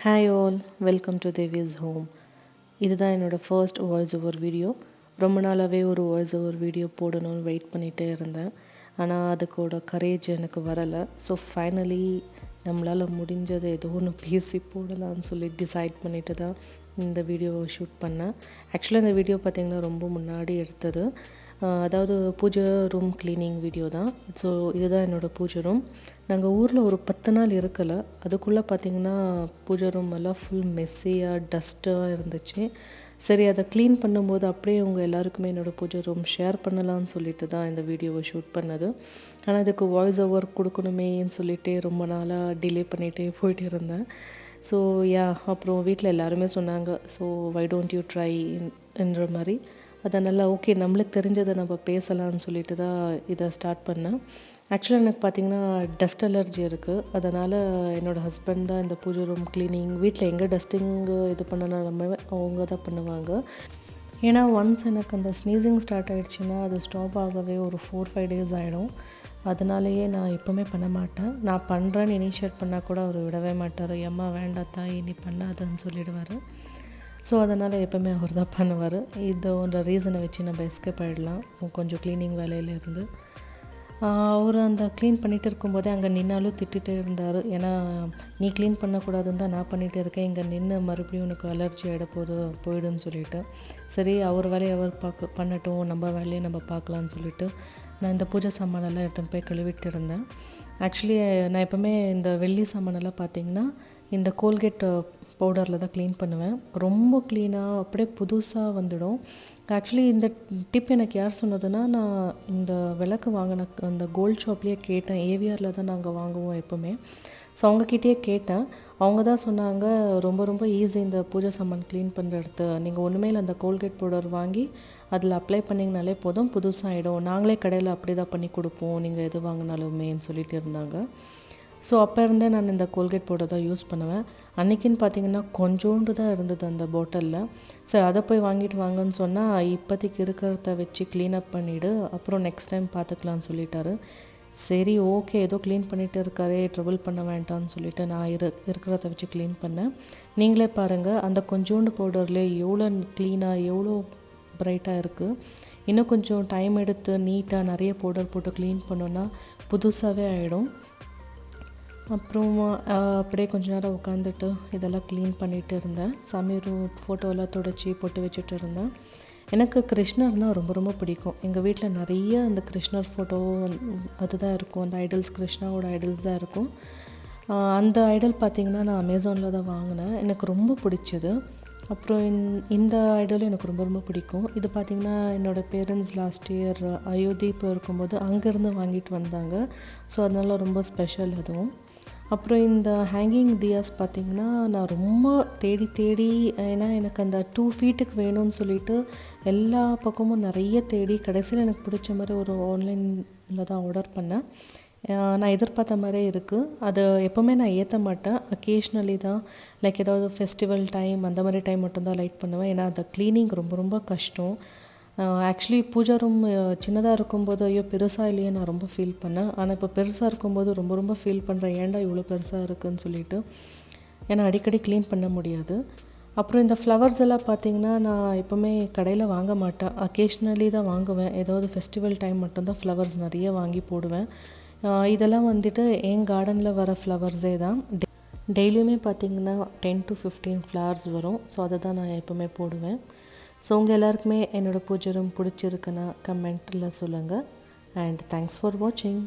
Hi all, welcome to Devi's home. இதுதான் என்னோடய first voice over video. ரொம்ப நாளாகவே ஒரு வாய்ஸ் ஓவர் வீடியோ போடணும்னு வெயிட் பண்ணிகிட்டே இருந்தேன். ஆனால் அதுக்கோட கரேஜ் எனக்கு வரலை. ஸோ ஃபைனலி நம்மளால் முடிஞ்சதை ஏதோ ஒன்று பேசி போடலான்னு சொல்லி டிசைட் பண்ணிட்டு தான் இந்த வீடியோவை ஷூட் பண்ணேன். ஆக்சுவலாக இந்த வீடியோ பார்த்திங்கன்னா ரொம்ப முன்னாடி எடுத்தது. அதாவது பூஜை ரூம் க்ளீனிங் வீடியோ தான். ஸோ இதுதான் என்னோடய பூஜை ரூம். நாங்கள் ஊரில் ஒரு 10 நாள் இருக்கலை. அதுக்குள்ளே பார்த்திங்கன்னா பூஜை ரூம் எல்லாம் ஃபுல் மெஸ்ஸியாக டஸ்ட்டாக இருந்துச்சு. சரி, அதை க்ளீன் பண்ணும்போது அப்படியே உங்கள் எல்லாருக்குமே என்னோடய பூஜை ரூம் ஷேர் பண்ணலான்னு சொல்லிட்டு தான் இந்த வீடியோவை ஷூட் பண்ணது. ஆனால் இதுக்கு வாய்ஸ் ஓவர் கொடுக்கணுமேன்னு சொல்லிட்டு ரொம்ப நாளாக டிலே பண்ணிகிட்டே போயிட்டு இருந்தேன். ஸோ அப்புறம் வீட்டில் எல்லாருமே சொன்னாங்க, so why don't you try என்ற மாதிரி. அதனால் ஓகே, நம்மளுக்கு தெரிஞ்சதை நம்ம பேசலாம்னு சொல்லிட்டு தான் இதை ஸ்டார்ட் பண்ணேன். ஆக்சுவலாக எனக்கு பார்த்திங்கன்னா டஸ்ட் அலர்ஜி இருக்குது. அதனால் என்னோடய ஹஸ்பண்ட் தான் இந்த பூஜை ரூம் க்ளீனிங், வீட்டில் எங்கே டஸ்டிங்கு இது பண்ணனாலுமே அவங்க தான் பண்ணுவாங்க. ஏன்னா ஒன்ஸ் எனக்கு அந்த ஸ்னீசிங் ஸ்டார்ட் ஆகிடுச்சின்னா அது ஸ்டாப் ஆகவே ஒரு 4-5 டேஸ் ஆகிடும். அதனாலேயே நான் எப்போவுமே பண்ண மாட்டேன். நான் பண்ணுறேன்னு இனிஷியேட் பண்ணால் கூட அவர் விடவே மாட்டார். அம்மா வேண்டாத்தா, இனி பண்ணாதன்னு சொல்லிடுவார். ஸோ அதனால் எப்போவுமே அவர் தான் பண்ணுவார். இது ஒன்ற ரீசனை வச்சு நம்ம எஸ்கேப் ஆகிடலாம் கொஞ்சம் க்ளீனிங் வேலையிலேருந்து. அவர் அந்த க்ளீன் பண்ணிகிட்டு இருக்கும்போதே அங்கே நின்னாலும் திட்டிகிட்டே இருந்தார். ஏன்னா நீ க்ளீன் பண்ணக்கூடாதுன்னு தான் நான் பண்ணிகிட்டே இருக்கேன், இங்கே நின்று மறுபடியும் உனக்கு அலர்ஜி ஆகிட போயிடுன்னு சொல்லிவிட்டு, சரி அவர் வேலையை அவர் பண்ணட்டும், நம்ம வேலையை நம்ம பார்க்கலான்னு சொல்லிவிட்டு நான் இந்த பூஜை சாமானெல்லாம் எடுத்து போய் கழுவிட்டு இருந்தேன். ஆக்சுவலி நான் எப்போவுமே இந்த வெள்ளி சாமானெல்லாம் பார்த்திங்கன்னா இந்த கோல்கேட் பவுடரில் தான் க்ளீன் பண்ணுவேன். ரொம்ப க்ளீனாக அப்படியே புதுசாக வந்துடும். ஆக்சுவலி இந்த டிப் எனக்கு யார் சொன்னதுன்னா, நான் இந்த விளக்கு வாங்கின அந்த கோல்ட் ஷாப்லேயே கேட்டேன். ஏவிஆரில் தான் நாங்கள் வாங்குவோம் எப்போவுமே. ஸோ அவங்கக்கிட்டேயே கேட்டேன். அவங்க தான் சொன்னாங்க, ரொம்ப ரொம்ப ஈஸி இந்த பூஜை சாமான் க்ளீன் பண்ணுறது. நீங்கள் ஒன்றுமே இல்லை, அந்த கோல்கேட் பவுடர் வாங்கி அதில் அப்ளை பண்ணிங்கனாலே போதும், புதுசாகிடும். நாங்களே கடையில் அப்படி தான் பண்ணி கொடுப்போம், நீங்கள் எது வாங்கினாலுமேன்னு சொல்லிட்டு இருந்தாங்க. ஸோ அப்போ இருந்தே நான் இந்த கோல்கேட் பவுடர் தான் யூஸ் பண்ணுவேன். அன்றைக்கின்னு பார்த்திங்கன்னா கொஞ்சோண்டு தான் இருந்தது அந்த பாட்டிலில். சரி, அதை போய் வாங்கிட்டு வாங்கன்னு சொன்னால், இப்போதைக்கு இருக்கிறத வச்சு க்ளீனப் பண்ணிவிடு, அப்புறம் நெக்ஸ்ட் டைம் பார்த்துக்கலான்னு சொல்லிட்டாரு. சரி ஓகே, ஏதோ க்ளீன் பண்ணிகிட்டு இருக்காரே, ட்ரபிள் பண்ண வேண்டாம்னு சொல்லிவிட்டு நான் இருக்கிறத வச்சு க்ளீன் பண்ணேன். நீங்களே பாருங்கள், அந்த கொஞ்சோண்டு பவுடர்லேயே எவ்வளோ க்ளீனாக எவ்வளோ ப்ரைட்டாக இருக்குது. இன்னும் கொஞ்சம் டைம் எடுத்து நீட்டாக நிறைய பவுடர் போட்டு க்ளீன் பண்ணோன்னா புதுசாகவே ஆகிடும். அப்புறம் அப்படியே கொஞ்ச நேரம் உட்காந்துட்டு இதெல்லாம் க்ளீன் பண்ணிகிட்டு இருந்தேன். சாமி ரூம் ஃபோட்டோவெல்லாம் துடைச்சி போட்டு வச்சுட்டு இருந்தேன். எனக்கு கிருஷ்ணர்னால் ரொம்ப ரொம்ப பிடிக்கும். எங்கள் வீட்டில் நிறைய அந்த கிருஷ்ணர் ஃபோட்டோ அதுதான் இருக்கும். அந்த ஐடல்ஸ், கிருஷ்ணாவோட ஐடல்ஸ் தான் இருக்கும். அந்த ஐடல் பார்த்திங்கன்னா நான் அமேசானில் தான் வாங்கினேன். எனக்கு ரொம்ப பிடிச்சது. அப்புறம் இந்த ஐடலும் எனக்கு ரொம்ப ரொம்ப பிடிக்கும். இது பார்த்திங்கன்னா என்னோடய பேரண்ட்ஸ் லாஸ்ட் இயர் அயோத்தி போயிருக்கும்போது அங்கேருந்து வாங்கிட்டு வந்தாங்க. ஸோ அதனால் ரொம்ப ஸ்பெஷல் அதுவும். அப்புறம் இந்த ஹேங்கிங் தியாஸ் பார்த்திங்கன்னா நான் ரொம்ப தேடி ஏன்னா எனக்கு அந்த 2 ஃபீட்டுக்கு வேணும்னு சொல்லிட்டு எல்லா பக்கமும் நிறைய தேடி கடைசியில் எனக்கு பிடிச்ச மாதிரி ஒரு ஆன்லைனில் தான் ஆர்டர் பண்ணேன். நான் எதிர்பார்த்த மாதிரியே இருக்குது. அது எப்போவுமே நான் ஏற்ற மாட்டேன். அக்கேஷ்னலி தான், லைக் ஏதாவது ஃபெஸ்டிவல் டைம் அந்த மாதிரி டைம் மட்டும்தான் லைட் பண்ணுவேன். ஏன்னா அந்த க்ளீனிங் ரொம்ப ரொம்ப கஷ்டம். ஆக்சுவலி பூஜா ரூம் சின்னதாக இருக்கும்போது ஐயோ பெருசாக இல்லையே நான் ரொம்ப ஃபீல் பண்ணேன். ஆனால் இப்போ பெருசாக இருக்கும்போது ரொம்ப ரொம்ப ஃபீல் பண்ணுறேன், ஏன்டா இவ்வளோ பெருசாக இருக்குதுன்னு சொல்லிட்டு. ஏன்னா அடிக்கடி க்ளீன் பண்ண முடியாது. அப்புறம் இந்த ஃப்ளவர்ஸ் எல்லாம் பார்த்திங்கன்னா நான் எப்போவுமே கடையில் வாங்க மாட்டேன், அக்கேஷ்னலி தான் வாங்குவேன். ஏதாவது ஃபெஸ்டிவல் டைம் மட்டும்தான் ஃப்ளவர்ஸ் நிறைய வாங்கி போடுவேன். இதெல்லாம் வந்துட்டு என் கார்டனில் வர ஃப்ளவர்ஸே தான். டெய்லியுமே பார்த்திங்கன்னா 10 to 15 ஃப்ளவர்ஸ் வரும். ஸோ அதை தான் நான் எப்போவுமே போடுவேன். ஸோ உங்கள் எல்லாருக்குமே என்னோடய பூஜை ரூம் பிடிச்சிருக்குன்னா கமெண்ட்டில் சொல்லுங்கள். அண்ட் தேங்க்ஸ் ஃபார் வாட்சிங்.